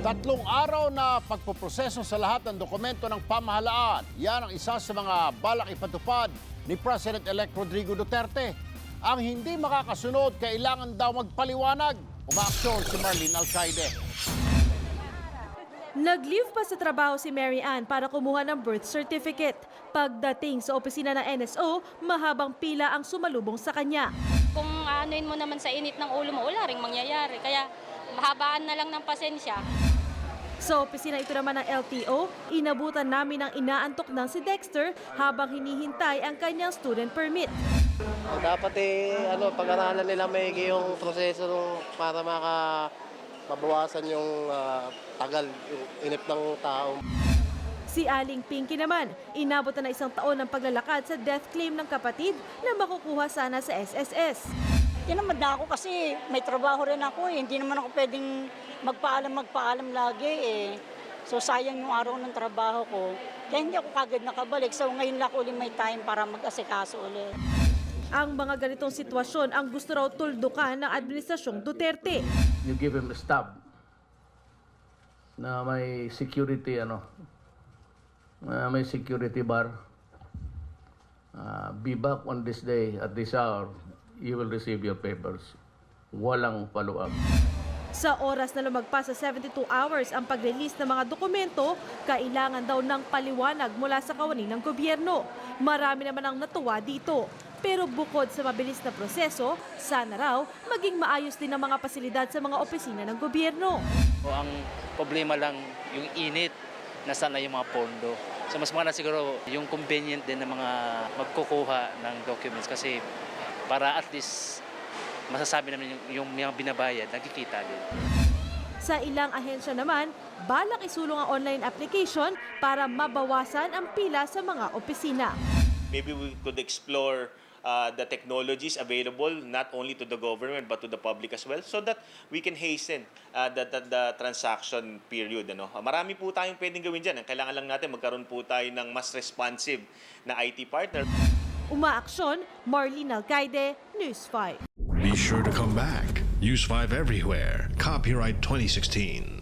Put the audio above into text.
3 araw na pagpoproseso sa lahat ng dokumento ng pamahalaan. Yan ang isa sa mga balak ipatupad ni President-elect Rodrigo Duterte. Ang hindi makakasunod, kailangan daw magpaliwanag. Umaaksyon si Marlene Alcaide. Nag-leave pa sa trabaho si Mary Ann para kumuha ng birth certificate. Pagdating sa opisina ng NSO, mahabang pila ang sumalubong sa kanya. Kung anuin mo naman sa init ng ulo mo, wala ring mangyayari. Kaya mahabaan na lang ng pasensya. Sa opisina ito naman ng LTO, inabutan namin ang inaantok ng si Dexter habang hinihintay ang kanyang student permit. Dapat pag-aralan nila maigi yung proseso para mabawasan yung tagal, yung inip ng tao. Si Aling Pinky naman, inabot na 1 taon ng paglalakad sa death claim ng kapatid na makukuha sana sa SSS. Tinamad na ako kasi may trabaho rin ako eh. Hindi naman ako pwedeng magpaalam lagi eh. So sayang yung araw ng trabaho ko. Kaya hindi ako kagad nakabalik. So ngayon lang ulit may time para mag-asikaso ulit. Ang mga ganitong sitwasyon ang gusto raw tuldukan ng Administrasyong Duterte. You give him a stab na may security may security bar. Be back on this day at this hour, you will receive your papers. Walang follow-up. Sa oras na lumagpas sa 72 hours ang pag-release ng mga dokumento, kailangan daw ng paliwanag mula sa kawani ng gobyerno. Marami naman ang natuwa dito. Pero bukod sa mabilis na proseso, sana raw maging maayos din ang mga pasilidad sa mga opisina ng gobyerno. Ang problema lang yung init, nasaan na yung mga pondo. So mas maganda siguro yung convenient din ng mga magkukuha ng documents kasi para at least masasabi namin yung mga binabayad, nagkikita din. Sa ilang ahensya naman, balak isulong ang online application para mabawasan ang pila sa mga opisina. Maybe we could explore the technologies available not only to the government but to the public as well so that we can hasten the transaction period. Marami po tayong pwedeng gawin dyan. Kailangan lang natin magkaroon po tayo ng mas responsive na IT partner. Umaaksyon, Marlene Alcaide, News 5. Be sure to come back. Use 5 everywhere. Copyright 2016.